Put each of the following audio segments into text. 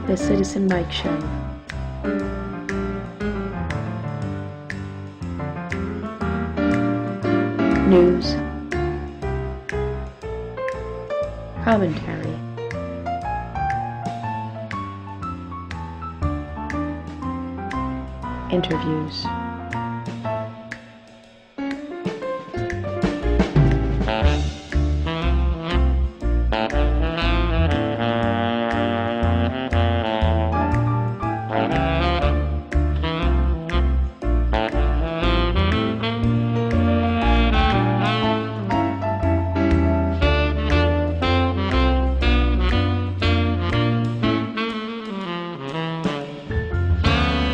The Citizen Mike Show. News. Commentary. Interviews.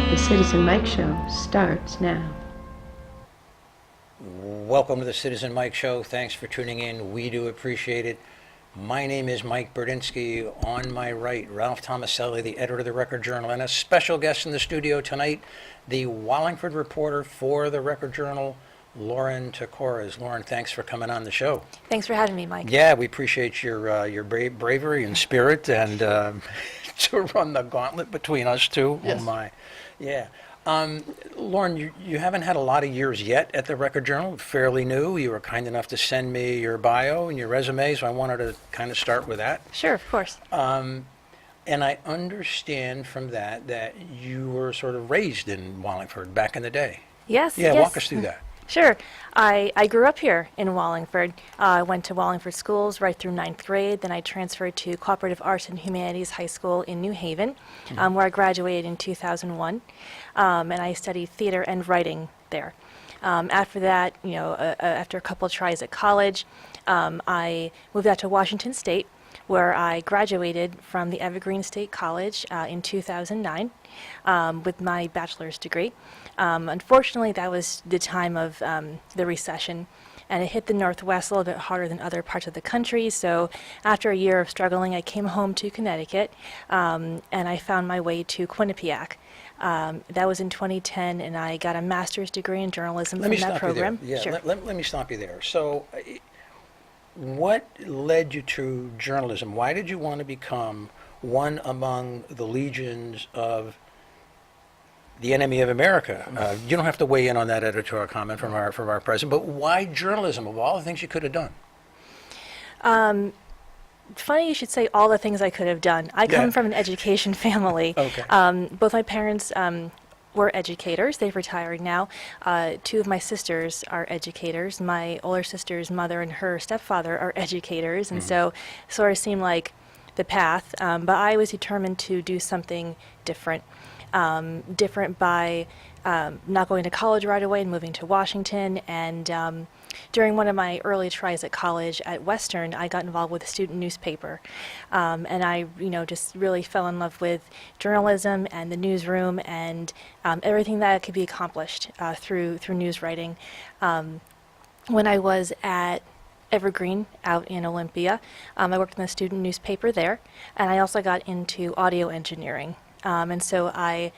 The Citizen Mike Show starts now. Welcome to the Citizen Mike Show. Thanks for tuning in. We do appreciate it. My name is Mike Burdinsky. On my right, Ralph Tomaselli, the editor of the Record Journal, and a special guest in the studio tonight, the Wallingford reporter for the Record Journal, Lauren Takores. Lauren, thanks for coming on the show. Thanks for having me, Mike. Yeah, we appreciate your bravery and spirit, and to run the gauntlet between us two. Yes. Oh my, yeah. Lauren, you haven't had a lot of years yet at the Record Journal, fairly new. You were kind enough to send me your bio and your resume, so I wanted to kind of start with that. Sure, of course. And I understand from that you were sort of raised in Wallingford back in the day. Yes. Yeah, yes. walk us through that. Sure. I grew up here in Wallingford. I went to Wallingford schools right through 9th grade. Then I transferred to Cooperative Arts and Humanities High School in New Haven, where I graduated in 2001. And I studied theater and writing there. After that, after a couple of tries at college, I moved out to Washington State, where I graduated from the Evergreen State College in 2009 with my bachelor's degree. Unfortunately, that was the time of the recession, and it hit the Northwest a little bit harder than other parts of the country. So after a year of struggling, I came home to Connecticut, and I found my way to Quinnipiac. That was in 2010, and I got a master's degree in journalism from that program. Yeah, Sure. let me stop you there. So what led you to journalism? Why did you want to become one among the legions of the enemy of America? You don't have to weigh in on that editorial comment from our president, but why journalism of all the things you could have done? Funny you should say all the things I could have done. I come from an education family. Okay. Both my parents were educators. They've retired now. Two of my sisters are educators. My older sister's mother and her stepfather are educators, and so it sort of seemed like the path. But I was determined to do something different. Different by not going to college right away and moving to Washington. And during one of my early tries at college at Western, I got involved with a student newspaper. And I, just really fell in love with journalism and the newsroom and everything that could be accomplished through news writing. When I was at Evergreen out in Olympia, I worked in the student newspaper there, and I also got into audio engineering. And so I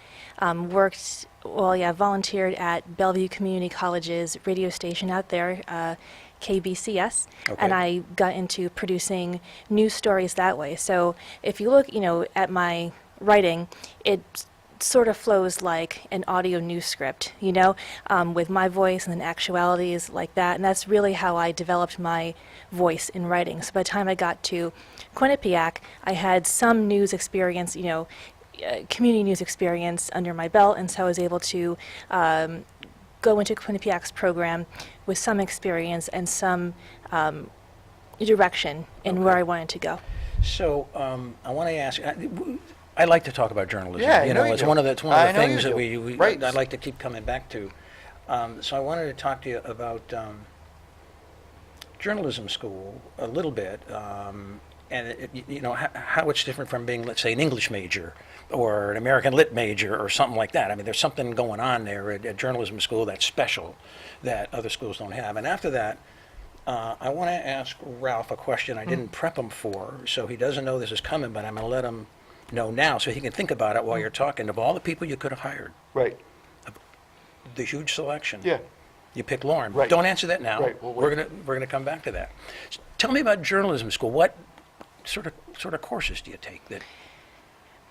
volunteered at Bellevue Community College's radio station out there, KBCS, Okay. and I got into producing news stories that way. So if you look, at my writing, it sort of flows like an audio news script, with my voice and then actualities like that. And that's really how I developed my voice in writing. So by the time I got to Quinnipiac, I had some news experience, community news experience under my belt, and so I was able to go into Quinnipiac's program with some experience and some direction in where I wanted to go. So I want to ask. I like to talk about journalism. Yeah, I know you it's do. one of the I know things you that do. Right. I'd like to keep coming back to. So I wanted to talk to you about journalism school a little bit, and how it's different from being, let's say, an English major or an American Lit major or something like that. I mean, there's something going on there at journalism school that's special that other schools don't have. And after that, I want to ask Ralph a question I didn't prep him for, so he doesn't know this is coming, but I'm going to let him know now so he can think about it while you're talking. Of all the people you could have hired, Right. the huge selection. Yeah. You pick Lauren. Right. Don't answer that now. Right. Well, we're gonna come back to that. Tell me about journalism school. What sort of courses do you take that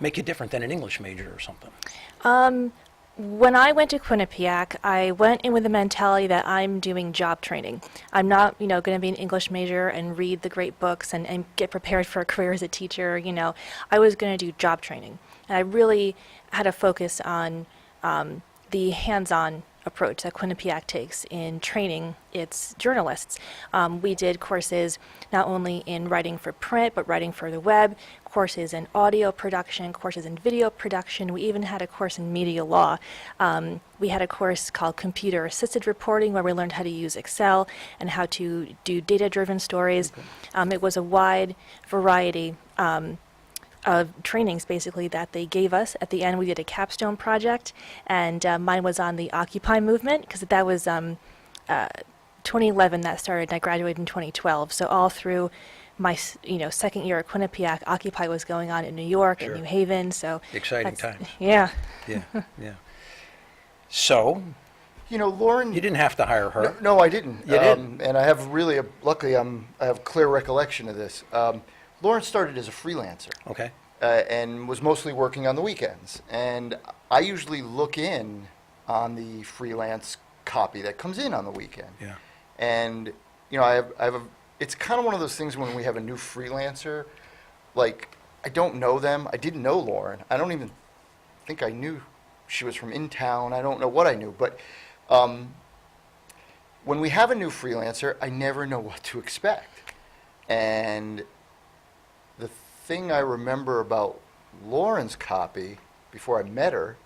make you different than an English major or something? When I went to Quinnipiac, I went in with the mentality that I'm doing job training. I'm not, going to be an English major and read the great books and get prepared for a career as a teacher. I was going to do job training. And I really had a focus on the hands-on approach that Quinnipiac takes in training its journalists. We did courses not only in writing for print, but writing for the web, courses in audio production, courses in video production. We even had a course in media law. We had a course called Computer Assisted Reporting, where we learned how to use Excel and how to do data-driven stories. It was a wide variety of trainings, basically, that they gave us. At the end, we did a capstone project, and mine was on the Occupy movement, because that was 2011 that started, and I graduated in 2012. So all through my second year at Quinnipiac, Occupy was going on in New York and New Haven. So exciting times. Yeah. Yeah, yeah. So, Lauren. you didn't have to hire her. No, I didn't. You didn't? And I have really, luckily, I have clear recollection of this. Lauren started as a freelancer. Okay. And was mostly working on the weekends. And I usually look in on the freelance copy that comes in on the weekend. Yeah. And, it's kind of one of those things when we have a new freelancer, like, I don't know them. I didn't know Lauren. I don't even think I knew she was from in town. I don't know what I knew. But when we have a new freelancer, I never know what to expect. And the thing I remember about Lauren's copy before I met her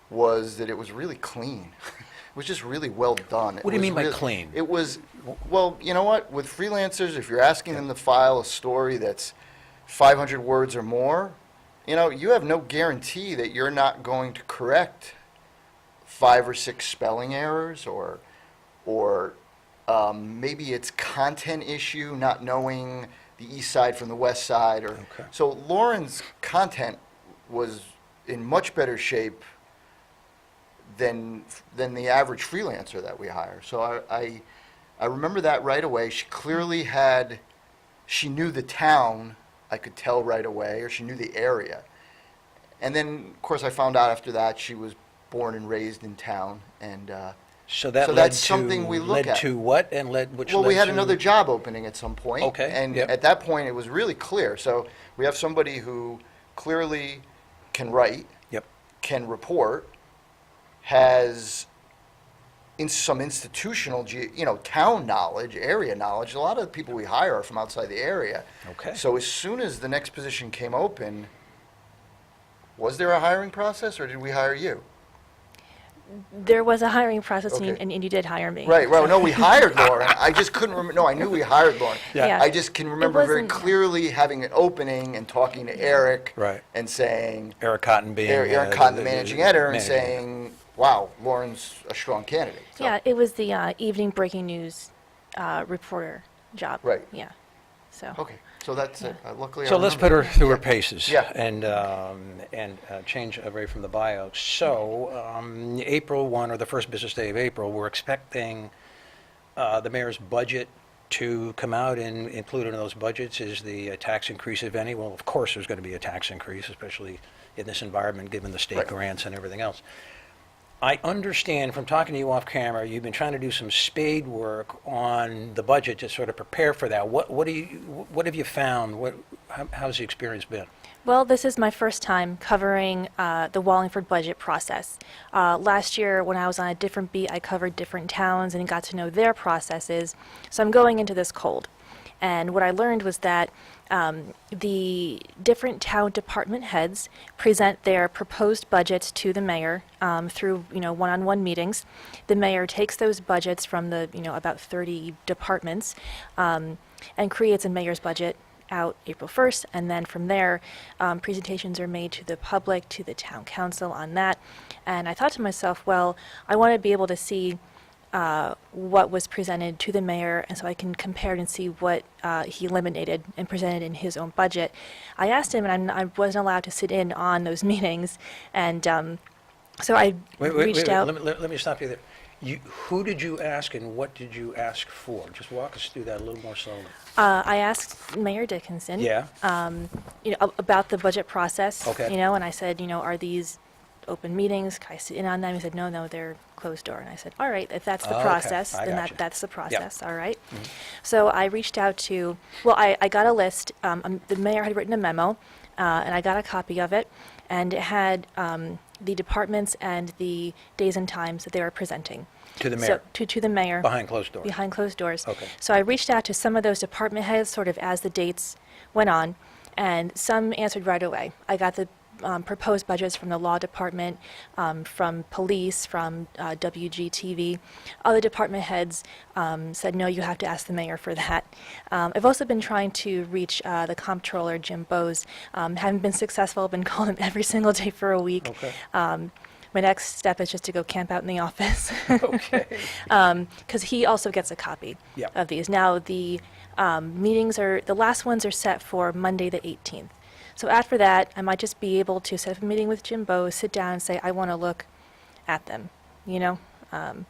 was that it was really clean. It was just really well done. What do you mean by clean? It was, well, you know what? With freelancers, if you're asking them to file a story that's 500 words or more, you have no guarantee that you're not going to correct 5 or 6 spelling errors or maybe it's content issue, not knowing the east side from the west side. Okay. So Lauren's content was in much better shape than the average freelancer that we hire. So I remember that right away. She knew the town, I could tell right away, or she knew the area. And then, of course, I found out after that she was born and raised in town. And so that's led something we look led at. to what and which Well, led we had to another job opening at some point. Okay, And yep. at that point, it was really clear. So we have somebody who clearly can write, Yep. can report, has some institutional, town knowledge, area knowledge. A lot of the people we hire are from outside the area. Okay. So as soon as the next position came open, was there a hiring process, or did we hire you? There was a hiring process, Okay. and you did hire me. Right. Well, no, we hired Lauren. I just couldn't remember. No, I knew we hired Lauren. Yeah. I just can remember very wasn't- clearly having an opening and talking to Eric. Right. And saying, Eric Cotton being Aaron Cotton, the the managing editor, and managing editor. saying, wow, Lauren's a strong candidate. So- Yeah, it was the evening breaking news reporter job. Right. Yeah. So. Okay, so that's it. Luckily, I So let's put remember. her through her paces. Yeah. And change away from the bio. So April 1, or the first business day of April, we're expecting the mayor's budget to come out, and included in those budgets is the tax increase, if any. Well, of course, there's going to be a tax increase, especially in this environment, given the state Right. grants and everything else. I understand from talking to you off camera, you've been trying to do some spade work on the budget to sort of prepare for that. What have you found? How's the experience been? Well, this is my first time covering the Wallingford budget process. Last year, when I was on a different beat, I covered different towns and got to know their processes. So I'm going into this cold. And what I learned was that the different town department heads present their proposed budgets to the mayor through one-on-one meetings. The mayor takes those budgets from the about 30 departments and creates a mayor's budget out April 1st, and then from there presentations are made to the public, to the town council on that. And I thought to myself, well, I want to be able to see what was presented to the mayor, and so I can compare it and see what he eliminated and presented in his own budget. I asked him, and I wasn't allowed to sit in on those meetings, and so I reached out. Let me stop you there. Who did you ask and what did you ask for? Just walk us through that a little more slowly. I asked Mayor Dickinson. Yeah? About the budget process. Okay. And I said, are these open meetings? Can I sit in on them? He said, no, they're closed door. And I said, all right, if that's the Okay, process, I then gotcha. that's the process. All right. So I reached out to, I got a list. The mayor had written a memo, and I got a copy of it, and it had the departments and the days and times that they were presenting. To the mayor? So, to the mayor. Behind closed doors? Behind closed doors. Okay. So I reached out to some of those department heads sort of as the dates went on, and some answered right away. I got the proposed budgets from the law department, from police, from WGTV. Other department heads said, no, you have to ask the mayor for that. I've also been trying to reach the comptroller, Jim Bowes. Haven't been successful. I've been calling him every single day for a week. Okay. My next step is just to go camp out in the office. Okay. Because he also gets a copy Yep. of these. Now, the the last ones are set for Monday the 18th. So after that, I might just be able to set up a meeting with Jim Bowes, sit down and say, I want to look at them, And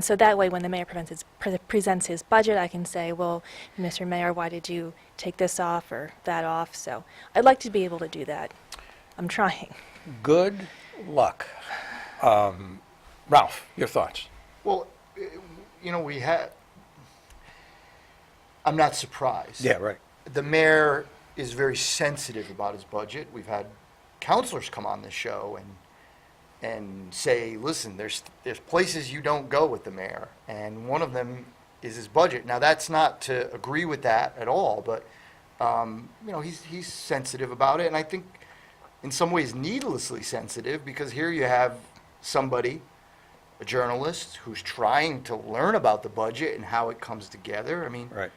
so that way, when the mayor presents his budget, I can say, well, Mr. Mayor, why did you take this off or that off? So I'd like to be able to do that. I'm trying. Good luck. Ralph, your thoughts? Well, we had, I'm not surprised. Yeah, right. The mayor is very sensitive about his budget. We've had counselors come on this show and say, listen, there's places you don't go with the mayor, and one of them is his budget. Now, that's not to agree with that at all, but he's sensitive about it, and I think in some ways needlessly sensitive, because here you have somebody, a journalist, who's trying to learn about the budget and how it comes together. I mean, Right.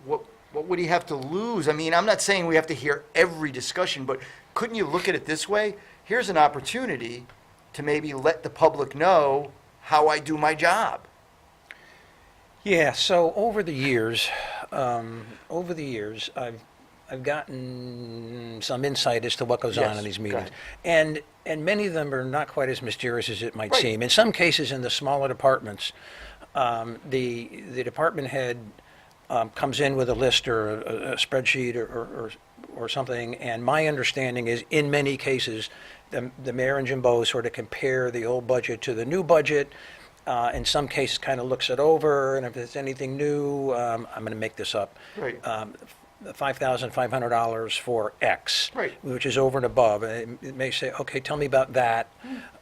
what would he have to lose? I mean, I'm not saying we have to hear every discussion, but couldn't you look at it this way? Here's an opportunity to maybe let the public know how I do my job. Yeah, so over the years, I've gotten some insight as to what goes on Yes, in these go meetings. ahead. And many of them are not quite as mysterious as it might Right. seem. In some cases, in the smaller departments, the department head comes in with a list or a spreadsheet or something, and my understanding is, in many cases, the mayor and Jim Bowes sort of compare the old budget to the new budget. In some cases, kind of looks it over, and if there's anything new, I'm going to make this up. Right. $5,500 for X, Right. which is over and above. And it may say, okay, tell me about that.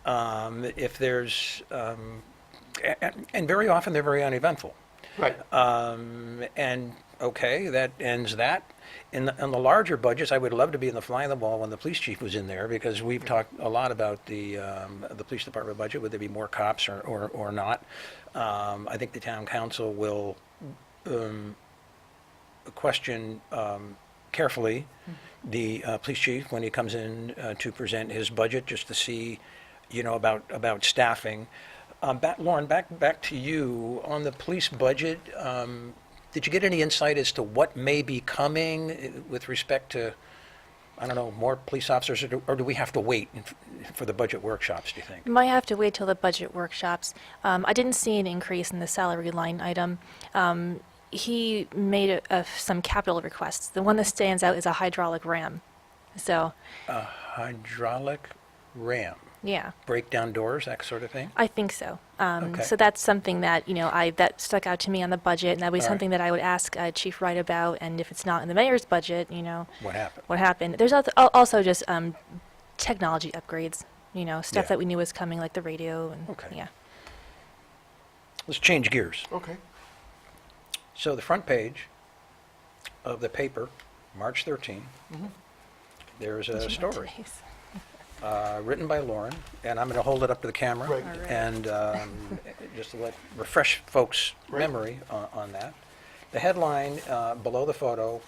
If there's, and very often they're very uneventful. Right. And okay, that ends that. In the larger budgets, I would love to be in the fly on the wall when the police chief was in there, because we've talked a lot about the police department budget. Would there be more cops or not? I think the town council will question carefully the police chief when he comes in to present his budget, just to see, about staffing. Lauren, back to you on the police budget. Did you get any insight as to what may be coming with respect to, I don't know, more police officers, or do we have to wait for the budget workshops, do you think? You might have to wait till the budget workshops. I didn't see an increase in the salary line item. He made some capital requests. The one that stands out is a hydraulic ram. So, A hydraulic ram, yeah, break down doors, that sort of thing? I think so. Okay. So that's something that, that stuck out to me on the budget, and that would be All right. something that I would ask Chief Wright about, and if it's not in the mayor's budget, What happened? what happened. There's also just technology upgrades, stuff Yeah. that we knew was coming, like the radio, and Okay. yeah. Let's change gears. Okay. So the front page of the paper, March 13, there's a story written by Lauren, and I'm going to hold it up to the camera Right. All right. and just to refresh folks' Right. memory on that. The headline below the photo,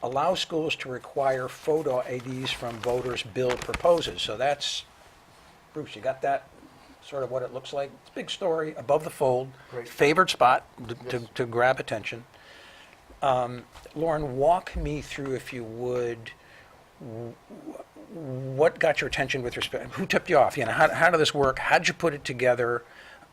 allow schools to require photo IDs from voters, bill proposes. So that's, Bruce, you got that? Sort of what it looks like. It's a big story, above the fold, Great. favored spot Yes. to grab attention. Lauren, walk me through, if you would, what got your attention with respect, who tipped you off? How did this work? How'd you put it together?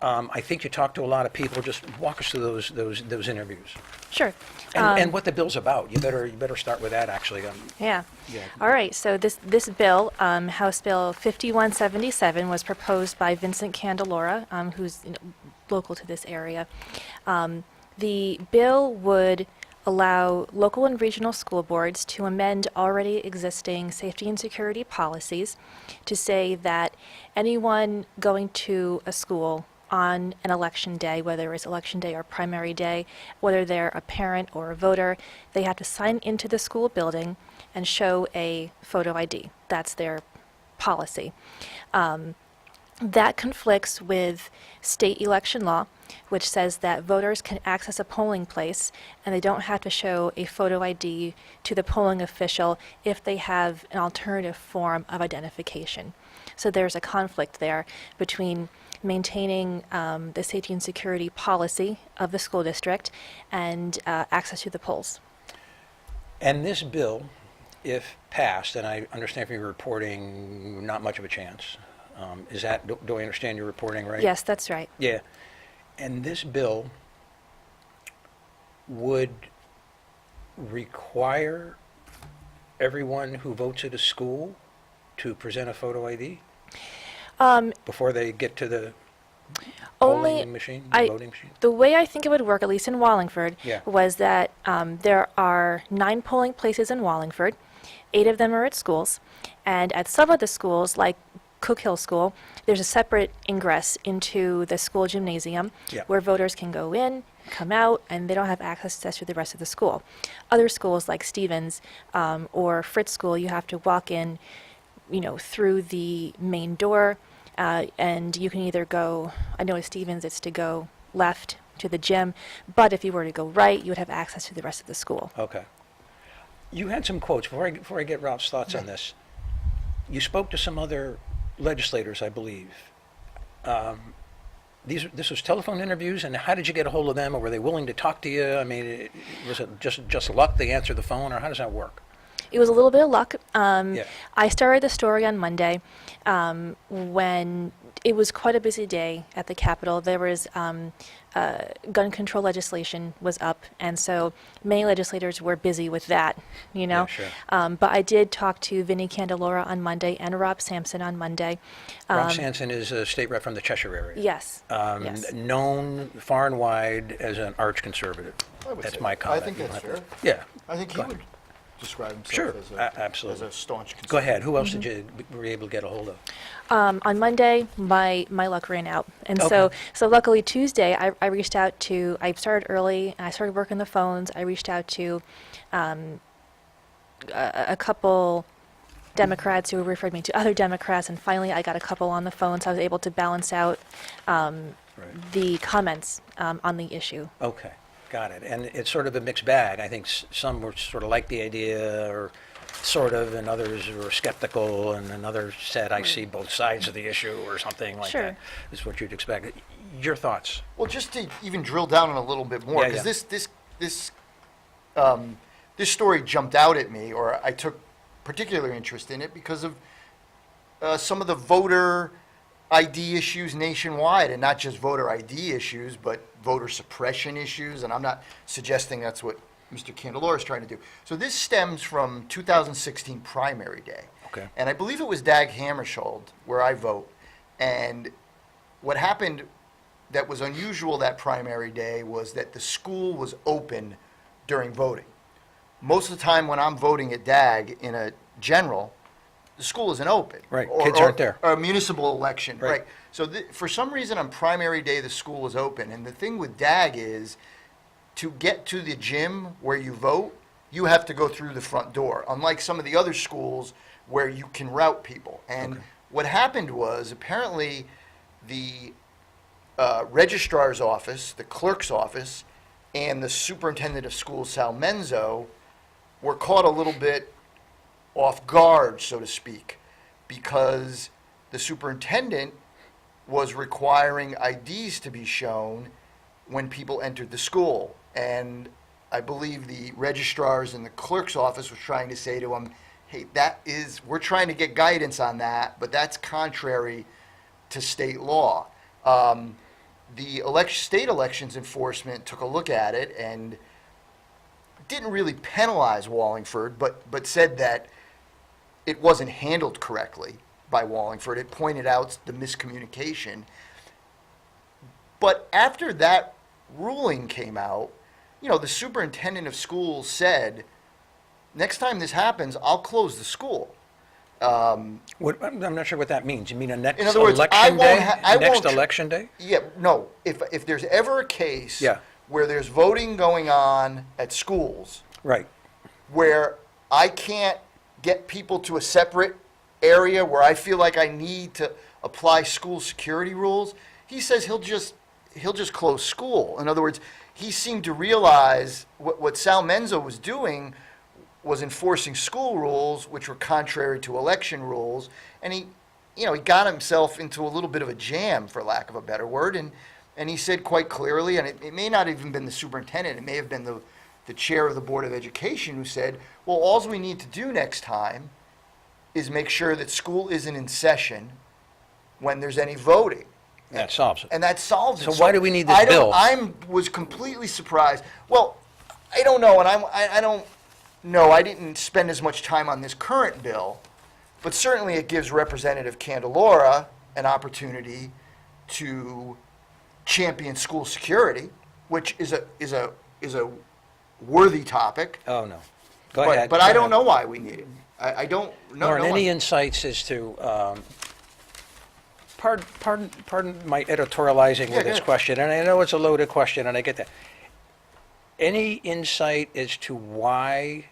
I think you talked to a lot of people. Just walk us through those interviews. Sure. And what the bill's about. You better start with that, actually. Yeah. Yeah. All right. So this bill, House Bill 5177, was proposed by Vincent Candelora, who's local to this area. The bill would allow local and regional school boards to amend already existing safety and security policies to say that anyone going to a school on an election day, whether it's election day or primary day, whether they're a parent or a voter, they have to sign into the school building and show a photo ID. That's their policy. That conflicts with state election law, which says that voters can access a polling place and they don't have to show a photo ID to the polling official if they have an alternative form of identification. So there's a conflict there between maintaining the safety and security policy of the school district and access to the polls. And this bill, if passed, and I understand from your reporting, not much of a chance. Is that, do I understand your reporting right? Yes, that's right. Yeah. And this bill would require everyone who votes at a school to present a photo ID before they get to the polling machine, the voting machine? The way I think it would work, at least in Wallingford, Yeah. was that there are 9 polling places in Wallingford. 8 of them are at schools. And at some of the schools, like Cook Hill School, there's a separate ingress into the school gymnasium Yeah. where voters can go in, come out, and they don't have access to the rest of the school. Other schools like Stevens or Fritz School, you have to walk in, through the main door, and you can either go, I know at Stevens it's to go left to the gym, but if you were to go right, you would have access to the rest of the school. Okay. You had some quotes. Before I get Ralph's thoughts on this, you spoke to some other legislators, I believe. This was telephone interviews, and how did you get a hold of them, or were they willing to talk to you? I mean, was it just luck they answered the phone, or how does that work? It was a little bit of luck. Yeah. I started the story on Monday when it was quite a busy day at the Capitol. There was gun control legislation was up, and so many legislators were busy with that, Yeah, sure. But I did talk to Vinnie Candelora on Monday and Rob Sampson on Monday. Rob Sampson is a state rep from the Cheshire area. Yes. Yes. Known far and wide as an arch conservative. I would That's say my that. comment. I think You that's don't have fair. to- Yeah. I think he Go ahead. would describe himself Sure, as absolutely. as a staunch conservative. Go ahead. Who else were you able to get a hold of? On Monday, my luck ran out, and Okay. so luckily Tuesday I reached out to. I started early, and I started working the phones. I reached out to a couple Democrats who referred me to other Democrats, and finally I got a couple on the phone, so I was able to balance out the comments on the issue. Okay, got it. And it's sort of a mixed bag. I think some were sort of like the idea, or sort of, and others were skeptical, and another said, I see both sides of the issue, or something like Sure. that, is what you'd expect. Your thoughts? Well, just to even drill down on a little bit more, Yeah, because yeah. this story jumped out at me, or I took particular interest in it because of some of the voter ID issues nationwide, and not just voter ID issues, but voter suppression issues. And I'm not suggesting that's what Mr. Candelora is trying to do. So this stems from 2016 primary day. Okay. And I believe it was Dag Hammarskjöld, where I vote. And what happened that was unusual that primary day was that the school was open during voting. Most of the time when I'm voting at DAG in a general, the school isn't open. Right, kids aren't there. Or a municipal election, Right. right. So for some reason on primary day, the school is open. And the thing with DAG is, to get to the gym where you vote, you have to go through the front door, unlike some of the other schools where you can route people. And Okay. what happened was, apparently, the registrar's office, the clerk's office, and the superintendent of schools, Sal Menzo, were caught a little bit off guard, so to speak, because the superintendent was requiring IDs to be shown when people entered the school. And I believe the registrars in the clerk's office was trying to say to him, hey, we're trying to get guidance on that, but that's contrary to state law. the state elections enforcement took a look at it and didn't really penalize Wallingford, but said that it wasn't handled correctly by Wallingford. It pointed out the miscommunication. But after that ruling came out, the superintendent of schools said, next time this happens, I'll close the school. I'm not sure what that means. You mean In other words, next election day? Yeah, no. If there's ever a case Yeah. where there's voting going on at schools, Right. where I can't get people to a separate area where I feel like I need to apply school security rules, he says he'll just close school. In other words, he seemed to realize what Sal Menzo was doing was enforcing school rules which were contrary to election rules, and he got himself into a little bit of a jam, for lack of a better word, and he said quite clearly, and it may not even been the superintendent, it may have been the chair of the Board of Education who said, well, all we need to do next time is make sure that school isn't in session when there's any voting. That solves it. And that solves it. So why do we need this bill? I was completely surprised. Well, I don't know, and I don't know. I didn't spend as much time on this current bill, but certainly it gives Representative Candelora an opportunity to champion school security, which is a worthy topic. Oh, no. Go ahead. But I don't know why we need it. I don't know. Lauren, any insights as to, pardon my editorializing with this yeah. question, and I know it's a loaded question, and I get that. Any insight as to why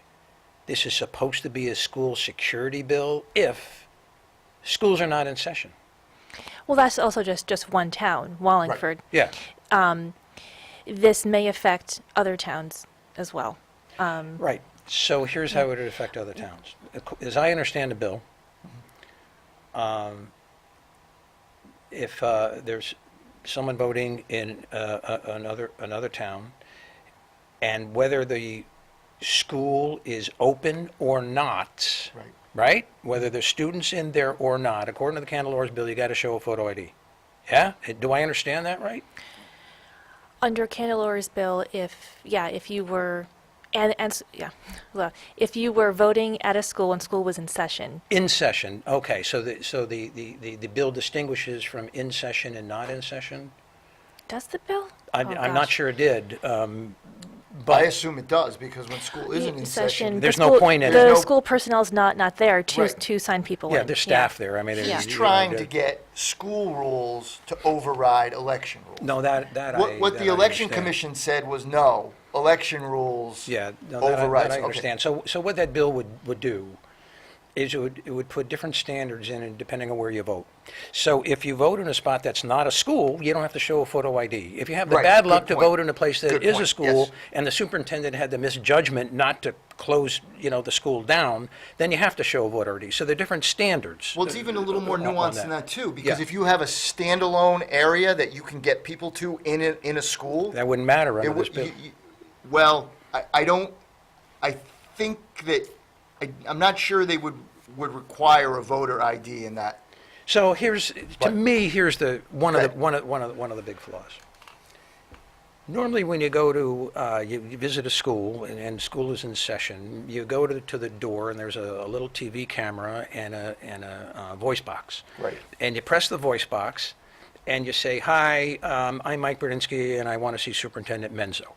this is supposed to be a school security bill if schools are not in session? Well, that's also just one town, Wallingford. Yeah. This may affect other towns as well. Right. So here's how it would affect other towns. As I understand the bill, if there's someone voting in another town, and whether the school is open or not, right? Whether there's students in there or not, according to the Candelora's bill, you got to show a photo ID. Yeah? Do I understand that right? Under Candelora's bill, if you were if you were voting at a school and school was in session. In session, okay. So the bill distinguishes from in session and not in session? Does the bill? I'm not gosh. sure it did. I assume it does, because when school isn't in session, There's the no school- point in it. The school personnel's not there to Right. to sign people Yeah, in. there's staff there. I mean, Yeah. he's trying to get school rules to override election rules. No, that What that the I election understand. commission said was no, election rules Yeah, no, overrides. that I Okay. understand. So what that bill would do is it would put different standards in it depending on where you vote. So if you vote in a spot that's not a school, you don't have to show a photo ID. If you have the Right, bad good luck to point. vote in a place that Good is a point, school, yes. and the superintendent had the misjudgment not to close, the school down, then you have to show a voter ID. So there are different standards. Well, it's even a little more on nuanced than that too, because Yeah. if you have a standalone area that you can get people to in a school, That wouldn't matter under it this would. bill. Well, I don't. I think that I'm not sure they would require a voter ID in that. So here's the one Right. of the big flaws. Normally, when you go to you visit a school and school is in session, you go to the door and there's a little TV camera and a voice box. Right. And you press the voice box, and you say, "Hi, I'm Mike Berdinsky, and I want to see Superintendent Menzo."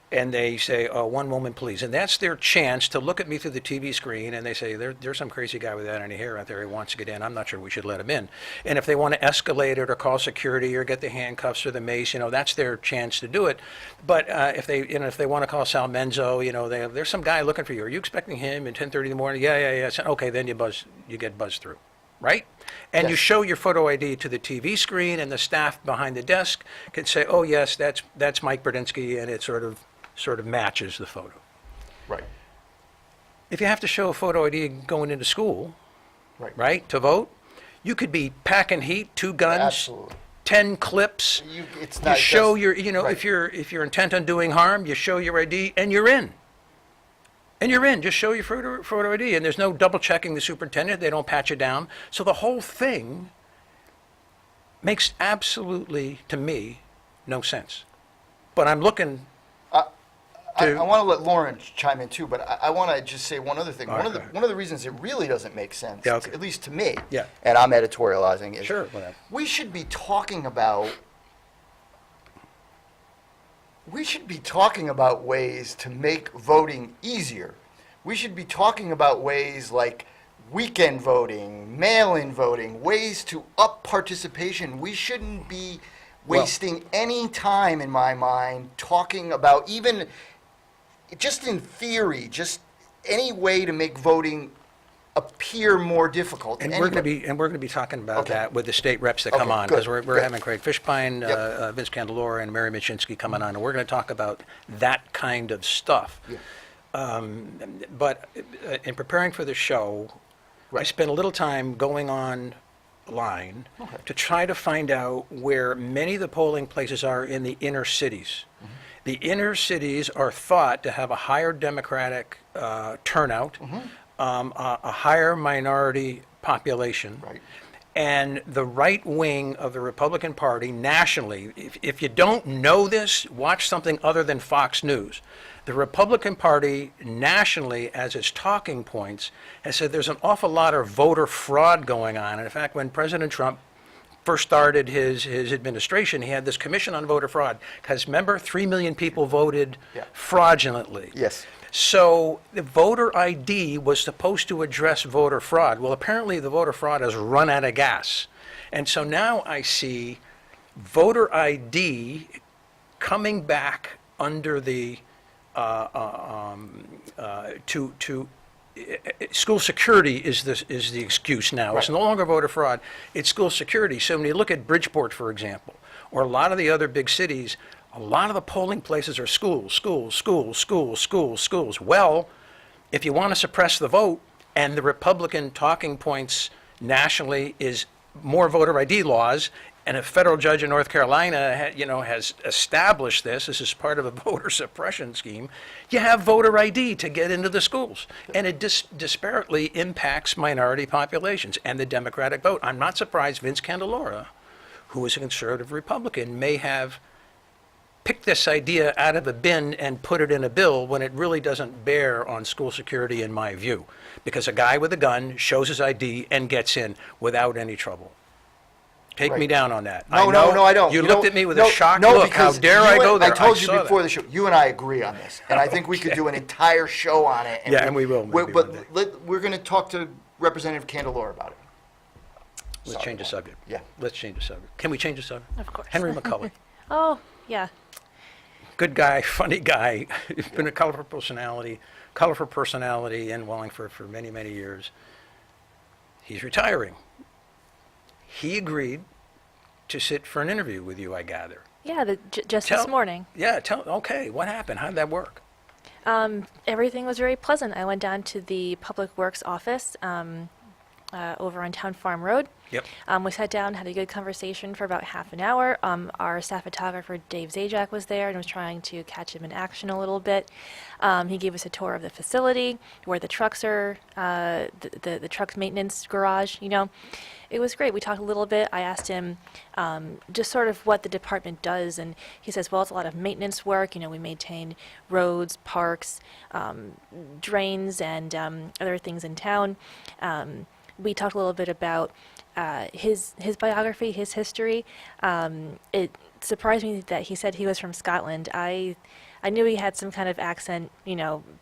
And they say, "Oh, one moment, please." And that's their chance to look at me through the TV screen, and they say, there's some crazy guy without any hair out there who wants to get in. I'm not sure we should let him in. And if they want to escalate it or call security or get the handcuffs or the mace, that's their chance to do it. But if they want to call Sal Menzo, there's some guy looking for you. Are you expecting him at 10:30 in the morning? Yeah. So, okay, then you get buzzed through, right? And you Yes. show your photo ID to the TV screen, and the staff behind the desk can say, "Oh, yes, that's Mike Berdinsky," and it sort of matches the photo. Right. If you have to show a photo ID going into school, Right. right, to vote, you could be packing heat, 2 guns, Absolutely. 10 clips. It's You not. show that's- your, right. if you're intent on doing harm, you show your ID and you're in. And you're in. Just show your photo ID, and there's no double checking the superintendent. They don't pat you down. So the whole thing makes absolutely, to me, no sense. But I'm looking I want to let Lauren chime in too, but I want to just say one other thing. All right, go One of the reasons it really doesn't make sense, Yeah, okay. at least to me, Yeah. and I'm editorializing, is Sure, whatever. we should be talking about ways to make voting easier. We should be talking about ways like weekend voting, mail-in voting, ways to up participation. We shouldn't be wasting any time, in my mind, talking about even, just in theory, just any way to make voting appear more difficult. And to we're going to anybody. be talking about Okay. that with the state reps that come Okay, on, good, because we're good. having Craig Fishbein, Yep. Vince Candelora, and Mary Machinsky coming on, and we're going to talk about that kind of stuff. Yeah. But in preparing for the show, I Right. spent a little time going online Okay. to try to find out where many of the polling places are in the inner cities. Mm-hmm. The inner cities are thought to have a higher Democratic turnout, a higher minority population. Right. And the right wing of the Republican Party nationally, if you don't know this, watch something other than Fox News. The Republican Party nationally, as its talking points, has said there's an awful lot of voter fraud going on. And in fact, when President Trump first started his administration, he had this commission on voter fraud. Because remember, 3 million people voted Yeah. fraudulently. Yes. So the voter ID was supposed to address voter fraud. Well, apparently the voter fraud has run out of gas. And so now I see voter ID coming back under the school security is the excuse now. It's Right. no longer voter fraud, it's school security. So when you look at Bridgeport, for example, or a lot of the other big cities, a lot of the polling places are schools, schools, schools, schools, schools, schools. Well, if you want to suppress the vote, and the Republican talking points nationally is more voter ID laws, and a federal judge in North Carolina, has established this is part of a voter suppression scheme, you have voter ID to get into the schools. And it disparately impacts minority populations and the Democratic vote. I'm not surprised Vince Candelora, who is a conservative Republican, may have picked this idea out of a bin and put it in a bill when it really doesn't bear on school security, in my view. Because a guy with a gun shows his ID and gets in without any trouble. Take me Right. down on that. No, I don't. You You looked know- at me with no, a shocked no, look. How because dare you I and- go there? I told you saw before that. the show, you and I agree on this, and I think we could do an entire show on it. Yeah, and we will maybe But one day. we're going to talk to Representative Candelora about it. Let's Sorry, change the Mark. subject. Yeah. Let's change the subject. Can we change the subject? Of course. Henry McCullough. Oh, yeah. Good guy, funny guy. He's been a colorful personality in Wallingford for many, many years. He's retiring. He agreed to sit for an interview with you, I gather. Yeah, just this morning. Yeah, okay, what happened? How did that work? Everything was very pleasant. I went down to the Public Works office over on Town Farm Road. Yep. We sat down, had a good conversation for about half an hour. Our staff photographer, Dave Zajac, was there and was trying to catch him in action a little bit. He gave us a tour of the facility, where the trucks are, the truck maintenance garage, It was great. We talked a little bit. I asked him just sort of what the department does, and he says, well, it's a lot of maintenance work. We maintain roads, parks, drains, and other things in town. We talked a little bit about his biography, his history. It surprised me that he said he was from Scotland. I knew he had some kind of accent,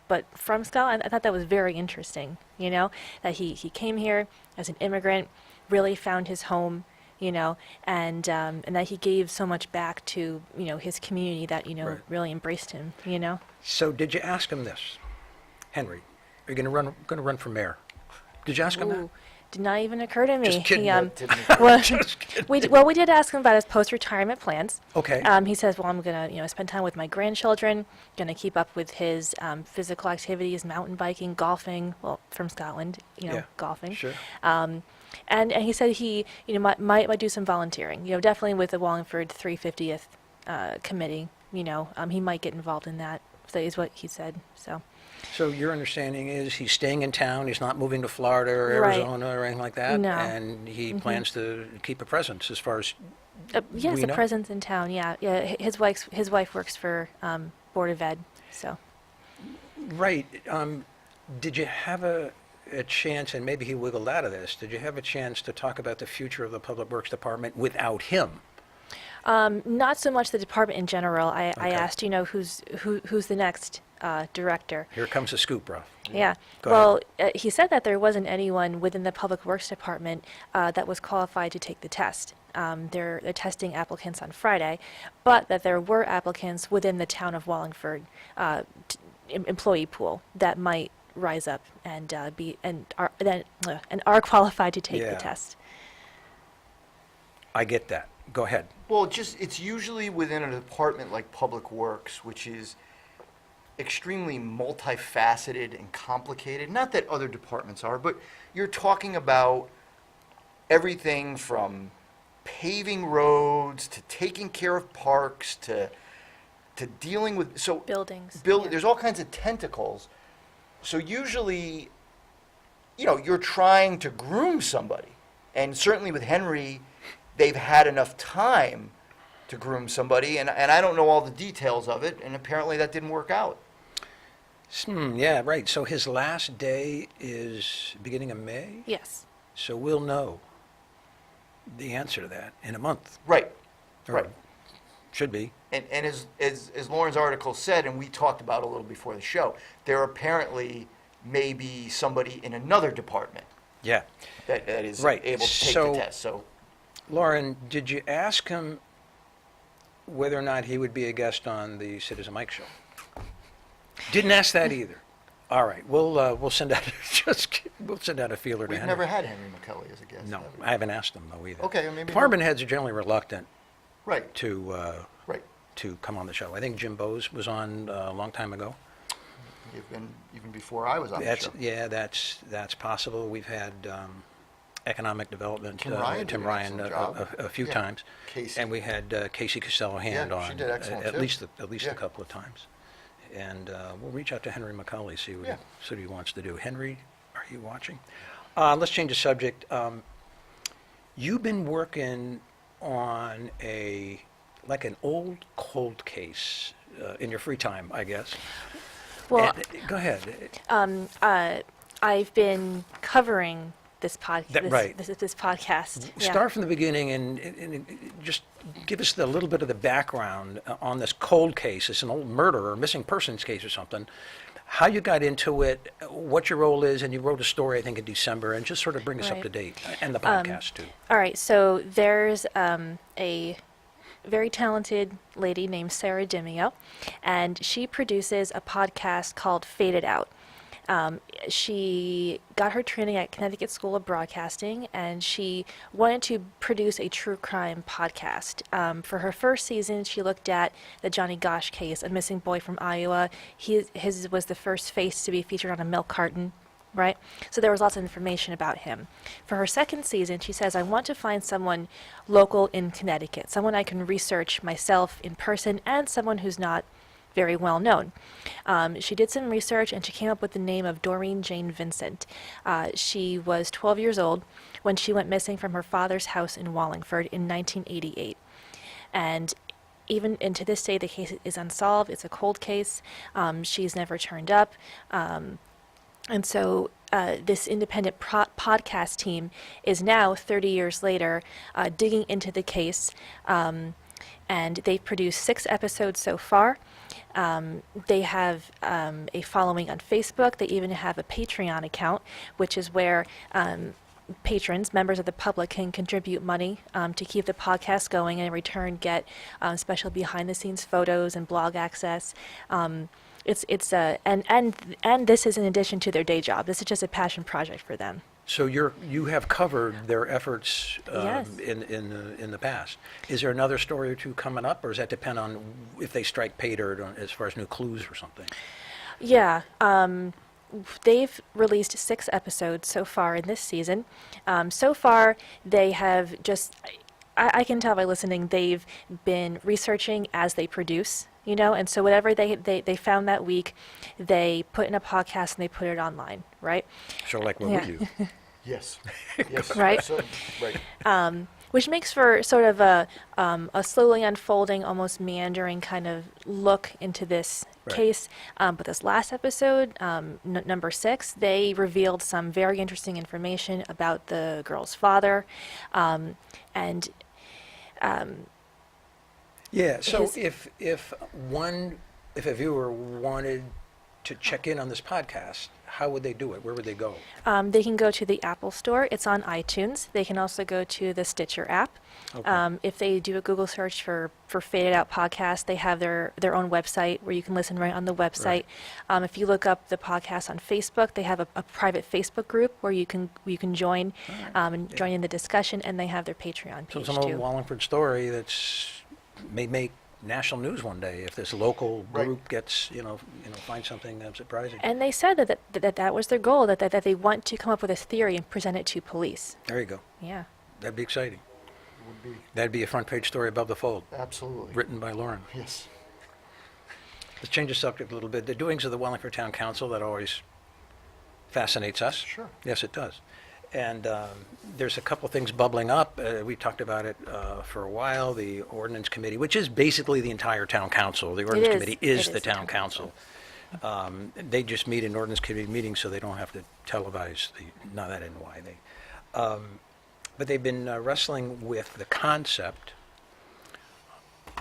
but from Scotland, I thought that was very interesting, that he came here as an immigrant, really found his home, and that he gave so much back to, his community that, Right. really embraced him, So did you ask him this? Henry, are you going to run for mayor? Did you ask him that? Ooh, did not even occur to me. Just kidding. Well, Just kidding. we did ask him about his post-retirement plans. Okay. He says, well, I'm going to, spend time with my grandchildren, going to keep up with his physical activities, mountain biking, golfing, well, from Scotland, Yeah, golfing. sure. And he said he, might do some volunteering, definitely with the Wallingford 350th committee, he might get involved in that. So is what he said. So your understanding is he's staying in town, he's not moving to Florida or Right. Arizona or anything like that? No. And he plans to keep a presence as far as Yes, we a know? presence in town. Yeah, yeah. His wife works for Board of Ed. So Right. Did you have a chance, and maybe he wiggled out of this, did you have a chance to talk about the future of the Public Works Department without him? not so much the department in general. I Okay. asked, who's the next director. Here comes a scoop, Ralph. Yeah. Go Well, he said that there wasn't anyone within the Public Works Department that was qualified to take the test. They're testing applicants on Friday, but that there were applicants within the town of Wallingford employee pool that might rise up and are qualified to take Yeah. the test. I get that. Go ahead. Well, it's usually within a department like Public Works, which is extremely multifaceted and complicated. Not that other departments are, but you're talking about everything from paving roads to taking care of parks to dealing with Buildings. build. Yeah. There's all kinds of tentacles. So usually, you're trying to groom somebody, and certainly with Henry, they've had enough time to groom somebody, and I don't know all the details of it, and apparently that didn't work out. Yeah, right. So his last day is beginning of May? Yes. So we'll know the answer to that in a month. Right, Or right. Should be. And as Lauren's article said, and we talked about a little before the show, there apparently may be somebody in another department Yeah. that is Right. able to take So- the test. So Lauren, did you ask him whether or not he would be a guest on the Citizen Mike show? Didn't ask that either. All right, we'll send out we'll send out a feeler to we've Henry. never had Henry McKelly as a guest. No, have we? I haven't asked him though either. Okay, maybe Department heads are generally reluctant Right, to right. come on the show. I think Jim Bowes was on a long time ago. You've been even before I was on the show. Yeah, that's possible. We've had economic development, Kim Ryan Tim did an Ryan excellent job. a few Yeah. times. Casey. And we had Casey Costello-Hand Yeah, on. she did excellent, at too. least Yeah. a couple of times. And we'll reach out to Henry McCauley, see what, Yeah. see what he wants to do. Henry, are you watching? Let's change the subject. You've been working on an old cold case in your free time, I guess. Well, Go ahead. I've been covering this Right. this podcast. Yeah. Start from the beginning and just give us a little bit of the background on this cold case. It's an old murder or missing persons case or something. How you got into it, what your role is, and you wrote a story, I think, in December, and just sort of bring us up Right. to date, and the podcast, too. All right, so there's a very talented lady named Sarah Dimio, and she produces a podcast called Faded Out. She got her training at Connecticut School of Broadcasting, and she wanted to produce a true crime podcast. For her first season, she looked at the Johnny Gosch case, a missing boy from Iowa. His was the first face to be featured on a milk carton, right? So there was lots of information about him. For her second season, she says, I want to find someone local in Connecticut, someone I can research myself in person, and someone who's not very well known. She did some research and she came up with the name of Doreen Jane Vincent. She was 12 years old when she went missing from her father's house in Wallingford in 1988. And even into this day, the case is unsolved. It's a cold case. She's never turned up. And so this independent podcast team is now, 30 years later, digging into the case. And they've produced 6 episodes so far. They have a following on Facebook. They even have a Patreon account, which is where patrons, members of the public, can contribute money to keep the podcast going, and in return get special behind-the-scenes photos and blog access. And this is in addition to their day job. This is just a passion project for them. So you have covered their efforts Yes. in the past. Is there another story or two coming up, or does that depend on if they strike pay dirt as far as new clues or something? Yeah. They've released 6 episodes so far in this season. So far, they have just, I can tell by listening, they've been researching as they produce you know, and so whatever they found that week, they put in a podcast and they put it online, right? So like what Yeah. we do. Yes. Yes. Right. So, right. Which makes for sort of a slowly unfolding, almost meandering kind of look into this Right. case. But this last episode, number 6, they revealed some very interesting information about the girl's father, and Yeah, so His- if a viewer wanted to check in on this podcast, how would they do it? Where would they go? they can go to the Apple Store. It's on iTunes. They can also go to the Stitcher app. Okay. If they do a Google search for Faded Out Podcast, they have their own website where you can listen right on the website. If you look up the podcast on Facebook, they have a private Facebook group where you can join and join in the discussion, and they have their Patreon So page some old too. Wallingford story may make national news one day if this local Right. group gets, finds something surprising. And they said that was their goal, that they want to come up with a theory and present it to police. There you go. Yeah. That'd be exciting. Would be That'd be a front page story above the fold, absolutely. written by Lauren. Yes. Let's change the subject a little bit. The doings of the Wallingford Town Council, that always fascinates us. Sure. Yes, it does. And there's a couple things bubbling up. We talked about it for a while. The ordinance committee, which is basically the entire town council. The ordinance is. committee is It the is the town town council. They just meet in ordinance committee meetings, so they don't have to televise no, that isn't why they. But they've been wrestling with the concept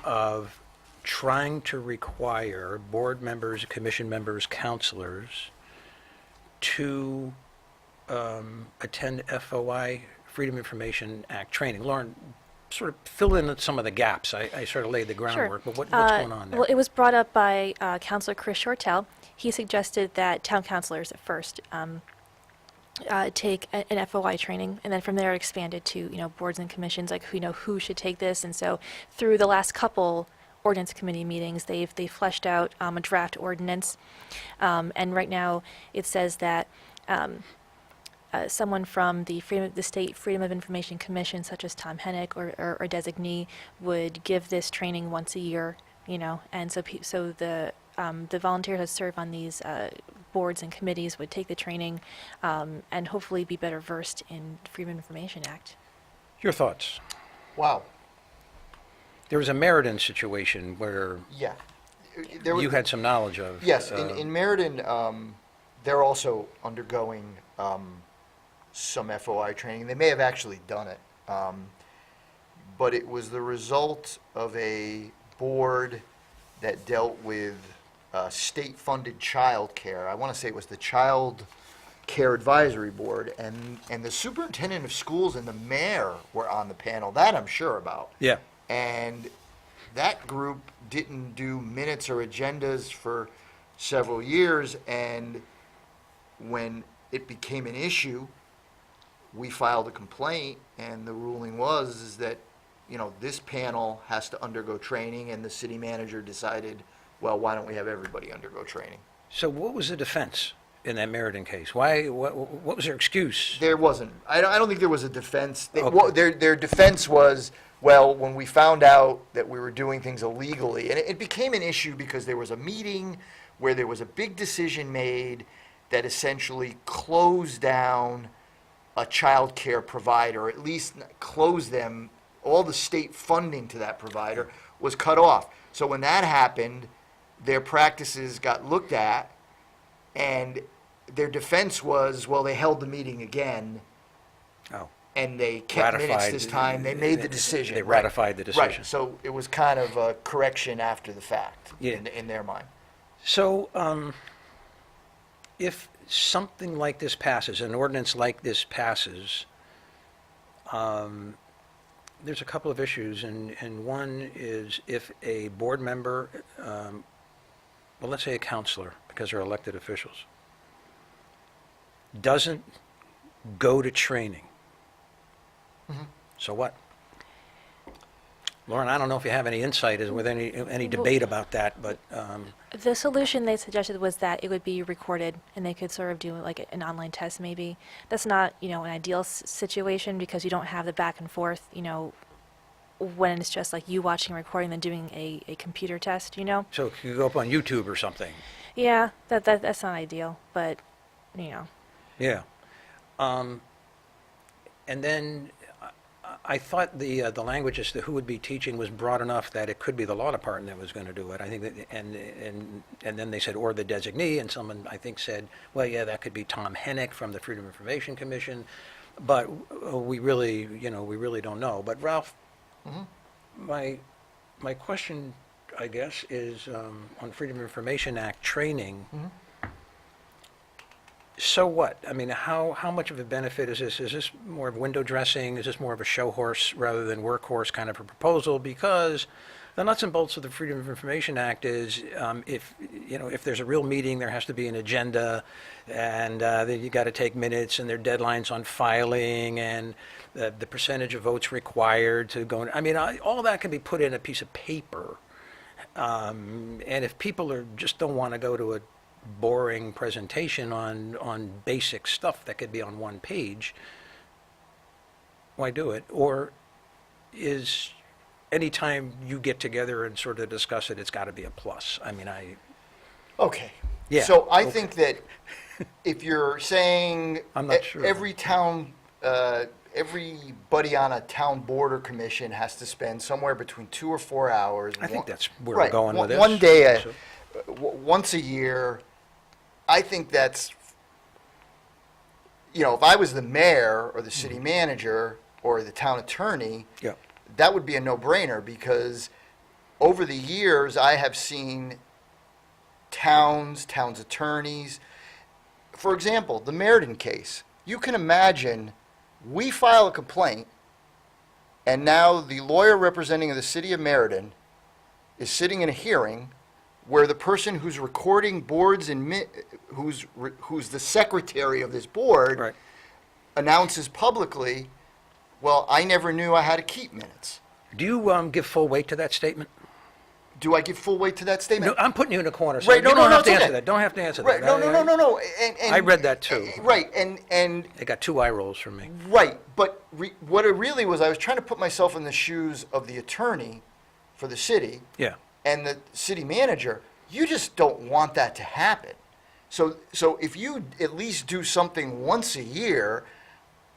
of trying to require board members, commission members, counselors to attend FOI, Freedom of Information Act training. Lauren, sort of fill in some of the gaps. I sort of laid the groundwork, but what's going on there? Well, it was brought up by Councilor Chris Shortell. He suggested that town councilors at first take an FOI training, and then from there expanded to boards and commissions, like who should take this. And so through the last couple ordinance committee meetings, they've fleshed out a draft ordinance, and right now it says that someone from the State Freedom of Information Commission, such as Tom Hennick or a designee, would give this training once a year, and so the volunteers that serve on these boards and committees would take the training and hopefully be better versed in Freedom of Information Act. Your thoughts? Wow. There was a Meriden situation where Yeah. There was, you had some knowledge of. yes, in Meriden, they're also undergoing some FOI training. They may have actually done it. But it was the result of a board that dealt with state-funded child care. I want to say it was the Child Care Advisory Board, and the superintendent of schools and the mayor were on the panel. That I'm sure about. Yeah. And that group didn't do minutes or agendas for several years, and when it became an issue, we filed a complaint, and the ruling is that, this panel has to undergo training, and the city manager decided, well, why don't we have everybody undergo training? So what was the defense in that Meriden case? Why? What was their excuse? There wasn't. I don't think there was a defense. Okay. Their defense was, well, when we found out that we were doing things illegally, and it became an issue because there was a meeting where there was a big decision made that essentially closed down a child care provider, or at least closed them. All the state funding to that provider was cut off. So when that happened, their practices got looked at, and their defense was, well, they held the meeting again, Oh, and they kept minutes Ratified this time. They made the decision. They Right. ratified the decision. Right. So it was kind of a correction after the fact Yeah. in their mind. so if something like this passes, an ordinance like this passes, there's a couple of issues, and one is if a board member, well, let's say a counselor, because they're elected officials, doesn't go to training. So what? Lauren, I don't know if you have any insight as with any debate about that, but The solution they suggested was that it would be recorded, and they could sort of do like an online test maybe. That's not, an ideal situation because you don't have the back and forth, when it's just like you watching a recording than doing a computer test, you know? So it could go up on YouTube or something. Yeah, that's not ideal, but, you know. Yeah. And then I thought the language as to who would be teaching was broad enough that it could be the law department that was going to do it. I think that, and then they said, or the designee, and someone, I think, said, well, yeah, that could be Tom Hennick from the Freedom of Information Commission, but we really don't know. But Ralph, my question, I guess, is on Freedom of Information Act training. So what? I mean, how much of a benefit is this? Is this more of window dressing? Is this more of a show horse rather than workhorse kind of a proposal? Because the nuts and bolts of the Freedom of Information Act is if there's a real meeting, there has to be an agenda, and then you got to take minutes, and there are deadlines on filing, and the percentage of votes required to go. I mean, all that can be put in a piece of paper, and if people just don't want to go to a boring presentation on basic stuff that could be on one page, why do it? Or is anytime you get together and sort of discuss it, it's got to be a plus? I mean, Okay. Yeah, So I okay. think that if you're saying I'm not sure. every town, everybody on a town board or commission has to spend somewhere between 2 or 4 hours. I think that's where right, we're going with this. One day, So- once a year, I think that's, if I was the mayor or the city manager or the town attorney, Yeah. that would be a no-brainer, because over the years, I have seen town's attorneys, for example, the Meriden case. You can imagine, we file a complaint, and now the lawyer representing the city of Meriden is sitting in a hearing where the person who's recording boards and who's the secretary of this board Right. announces publicly, well, I never knew I had to keep minutes. Do you give full weight to that statement? Do I give full weight to that statement? No, I'm putting you in a corner, so Right, you don't have it's to answer okay. that. Don't have to answer Right, that. no. And I read that too. Right, and It got 2 eye rolls from me. right, but what it really was, I was trying to put myself in the shoes of the attorney for the city Yeah. and the city manager. You just don't want that to happen. So if you at least do something once a year,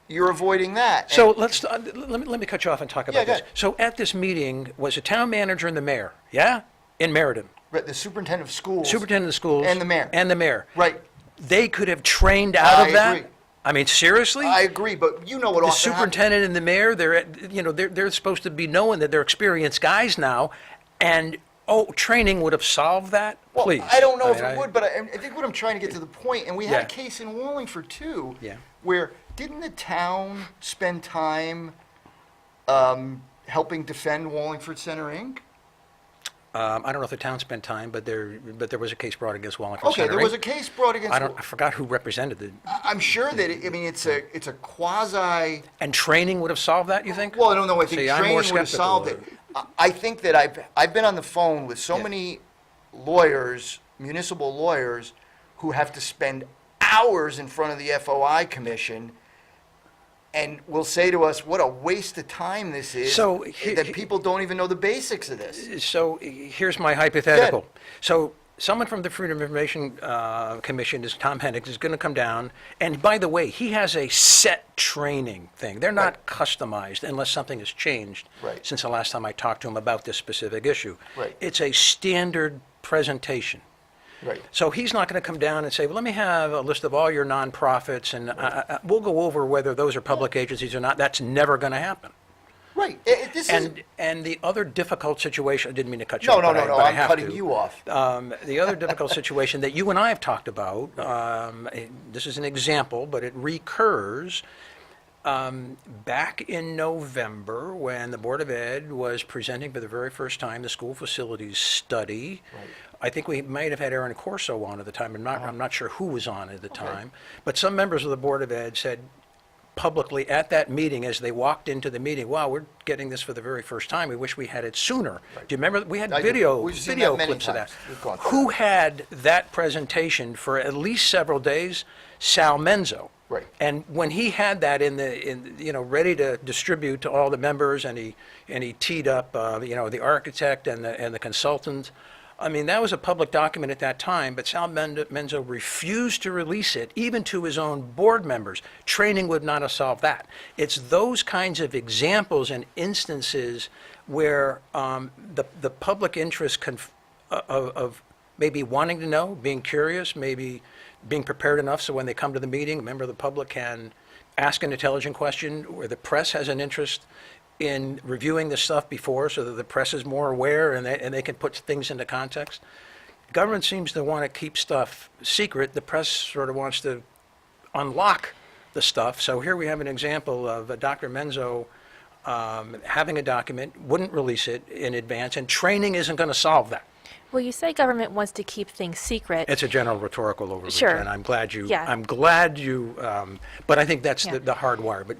you're avoiding that. So let me cut you off and talk Yeah, about go this. ahead. So at this meeting was a town manager and the mayor, yeah? In Meriden. Right, the superintendent of schools. Superintendent of schools. And the mayor. And the mayor. Right. They could have trained out I of that? agree. I mean, seriously? I agree, but you know what The often happens. superintendent and the mayor, they're supposed to be knowing that they're experienced guys now, and, training would have solved that? Well, Please. I don't know if mean, it would, but I think what I'm trying to get to the point, and we had Yeah. a case in Wallingford too, Yeah. where didn't the town spend time helping defend Wallingford Center Inc.? I don't know if the town spent time, but there was a case brought against Wallingford Okay, Center. there was a case brought against. I forgot who represented the, I'm sure that it's a quasi. and training would have solved that, you think? Well, I don't know. I think See, I'm more training would have skeptical solved of it. I think that I've been on the phone with so Yeah. many lawyers, municipal lawyers, who have to spend hours in front of the FOI commission, and will say to us, "What a waste of time this is." So that people don't even know the basics of this. So here's my hypothetical. So someone from the Freedom of Information Commission, is Tom Hennick, is going to come down, and by the way, he has a set training thing. They're not customized unless something has changed Right. since the last time I talked to him about this specific issue. Right. It's a standard presentation. Right. So he's not going to come down and say, well, let me have a list of all your nonprofits, and we'll go over whether those are public agencies or not. That's never going to happen. Right. This is. And the other difficult situation, I didn't mean to cut you No, off, no, but no, no. I I'm have cutting to. you off. The other difficult situation that you and I have talked about, this is an example, but it recurs. Back in November, when the Board of Ed was presenting for the very first time the school facilities study, Right. I think we might have had Aaron Corso on at the time. I'm not sure who was on at the time, but some members of the Board of Ed said publicly at that meeting, as they walked into the meeting, wow, we're getting this for the very first time. We wish we had it sooner. Do you remember? We had I do. video We've seen video that many clips of that. times. We've gone through Who had that presentation for at least several days? Sal Menzo. Right. And when he had that ready to distribute to all the members, and he teed up, the architect and the consultant. I mean, that was a public document at that time, but Sal Menzo refused to release it, even to his own board members. Training would not have solved that. It's those kinds of examples and instances where the public interest of maybe wanting to know, being curious, maybe being prepared enough so when they come to the meeting, a member of the public can ask an intelligent question, where the press has an interest in reviewing this stuff before so that the press is more aware and they can put things into context. Government seems to want to keep stuff secret. The press sort of wants to unlock the stuff. So here we have an example of Dr. Menzo having a document, wouldn't release it in advance, and training isn't going to solve that. Well, you say government wants to keep things secret. It's a general rhetorical overreach, Sure. and I'm glad you. Yeah. I'm glad you. But I think that's Yeah. the hard wire. But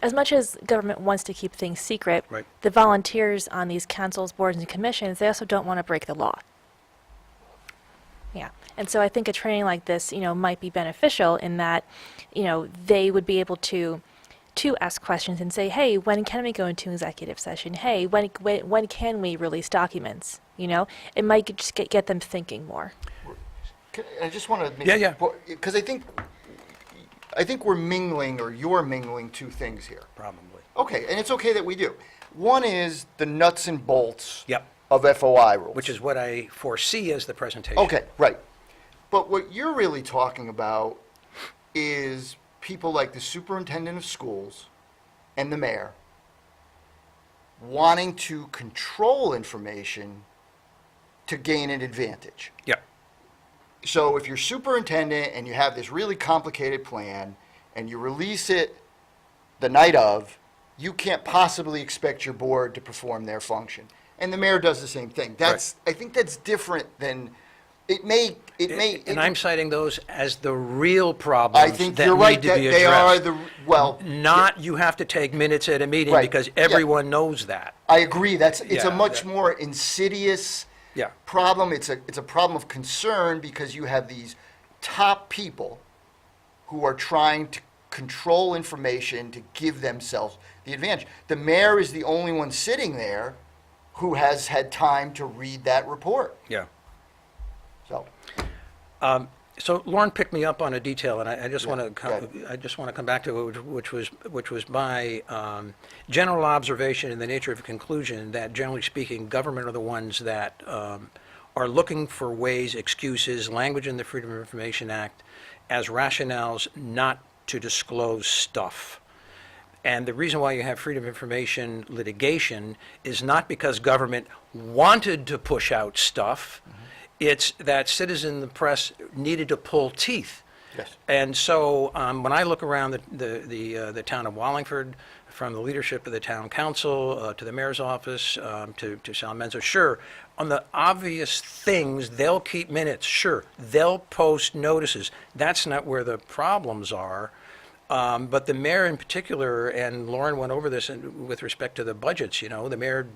As much as government wants to keep things secret, Right. the volunteers on these councils, boards, and commissions, they also don't want to break the law. Yeah. And so I think a training like this, might be beneficial in that, they would be able to ask questions and say, hey, when can we go into executive session? Hey, when can we release documents? It might just get them thinking more. I just want to make Yeah. because I think we're mingling, or you're mingling, two things here. probably. Okay, and it's okay that we do. One is the nuts and bolts Yep. of FOI rules. Which is what I foresee as the presentation. Okay, right. But what you're really talking about is people like the superintendent of schools and the mayor wanting to control information to gain an advantage. Yeah. So if you're superintendent and you have this really complicated plan and you release it the night of, you can't possibly expect your board to perform their function. And the mayor does the same thing. I think that's different than, And I'm citing those as the real problems I think that you're need right, to that be they are addressed. Not you have to take minutes at a meeting Right. because Yeah. everyone knows that. I agree, it's a Yeah, much that- more insidious Yeah. problem. It's a problem of concern because you have these top people who are trying to control information to give themselves the advantage. The mayor is the only one sitting there who has had time to read that report. Yeah. So, So Lauren picked me up on a detail, and I just Yeah, want go ahead. to I just want to come back to it, which was my general observation in the nature of a conclusion that, generally speaking, government are the ones that are looking for ways, excuses, language in the Freedom of Information Act as rationales not to disclose stuff. And the reason why you have freedom of information litigation is not because government wanted to push out stuff. It's that citizen, the press, needed to pull teeth. Yes. And so when I look around the town of Wallingford, from the leadership of the town council to the mayor's office to Sal Menzo, sure, on the obvious things, they'll keep minutes. Sure, they'll post notices. That's not where the problems are. But the mayor in particular, and Lauren went over this with respect to the budgets, the mayor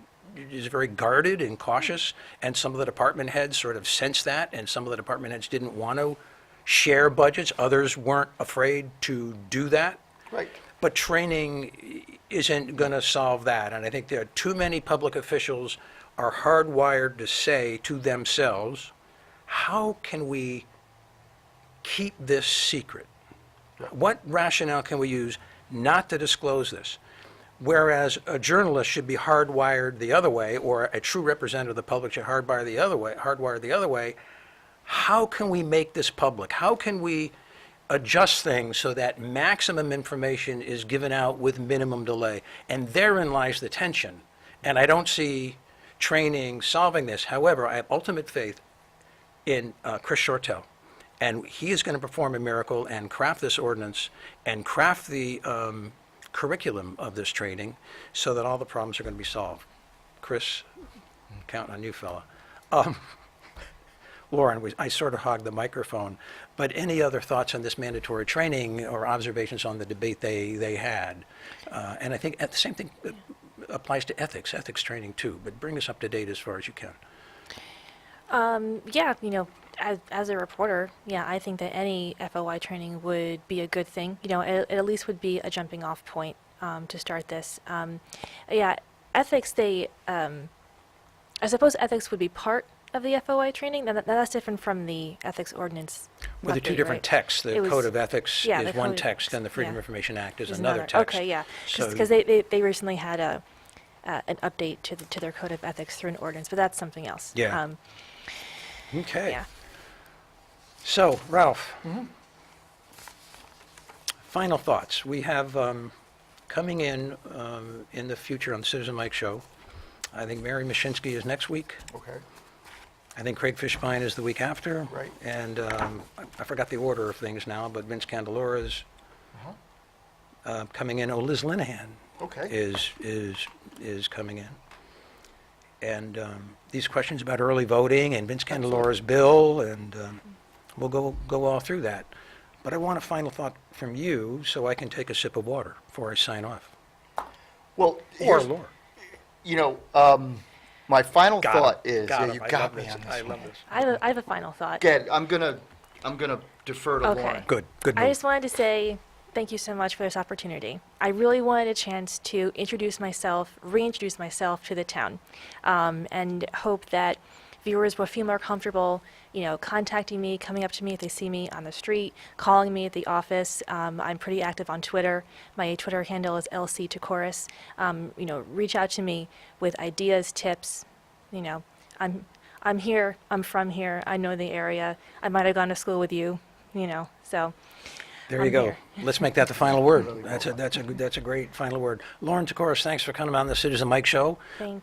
is very guarded and cautious, and some of the department heads sort of sensed that, and some of the department heads didn't want to share budgets. Others weren't afraid to do that. right. But training isn't going to solve that, and I think there are too many public officials are hardwired to say to themselves, how can we keep this secret? What rationale can we use not to disclose this? Whereas a journalist should be hardwired the other way, or a true representative of the public should hardwire the other way. How can we make this public? How can we adjust things so that maximum information is given out with minimum delay? And therein lies the tension. And I don't see training solving this. However, I have ultimate faith in Chris Shortell. And he is going to perform a miracle and craft this ordinance and craft the curriculum of this training so that all the problems are going to be solved. Chris, I'm counting on you, fella. Lauren, I sort of hogged the microphone, but any other thoughts on this mandatory training or observations on the debate they had? And I think the same thing applies to ethics training too, but bring us up to date as far as you can. Yeah, As a reporter, yeah, I think that any FOI training would be a good thing. It at least would be a jumping off point to start this. Yeah, ethics, I suppose ethics would be part of the FOI training. Now, that's different from the ethics ordinance. Well, the two update, different right? texts. The It was- Code of Ethics yeah, is the one code- text, and the Freedom yeah. of Information Act is There's another text. Okay, yeah. So- Because they recently had an update to their code of ethics through an ordinance, but that's something else. Yeah. Okay. Yeah. So, Ralph, final thoughts. We have coming in the future on the Citizen Mike Show, I think Mary Mashinsky is next week. Okay. I think Craig Fishbein is the week after. Right. And I forgot the order of things now, but Vince Candelora's coming in. Oh, Liz Linehan Okay. is coming in. And these questions about early voting and Vince Candelora's bill, and we'll go all through that. But I want a final thought from you so I can take a sip of water before I sign off. Well, Or here's, Laura. my final Got thought him. is, Got yeah, him. you I got love me this. on this I one. love this. I have a final thought. Again, I'm gonna defer to Okay. Lauren. Good I move. just wanted to say thank you so much for this opportunity. I really wanted a chance to reintroduce myself to the town, and hope that viewers will feel more comfortable, contacting me, coming up to me if they see me on the street, calling me at the office. I'm pretty active on Twitter. My Twitter handle is LC Takores. Reach out to me with ideas, tips. I'm here. I'm from here. I know the area. I might have gone to school with you. So. There you I'm go. here. Let's make that the final word. That's a great final word. Lauren Takores, thanks for coming on the Citizen Mike Show. Thank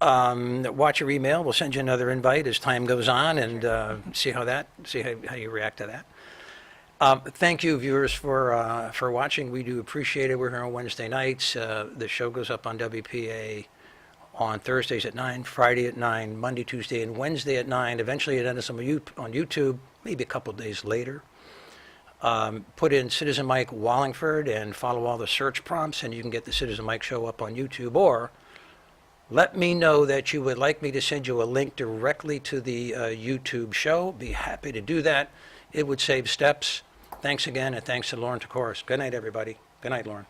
Watch your email. We'll send you another invite as time goes on, and see how you react to that. Thank you, viewers, for watching. We do appreciate it. We're here on Wednesday nights. The show goes up on WPA on Thursdays at 9, Friday at 9, Monday, Tuesday, and Wednesday at 9. Eventually, it ends up on YouTube, maybe a couple days later. Put in Citizen Mike Wallingford and follow all the search prompts, and you can get the Citizen Mike Show up on YouTube. Or let me know that you would like me to send you a link directly to the YouTube show. Be happy to do that. It would save steps. Thanks again, and thanks to Lauren Takores. Good night, everybody. Good night, Lauren.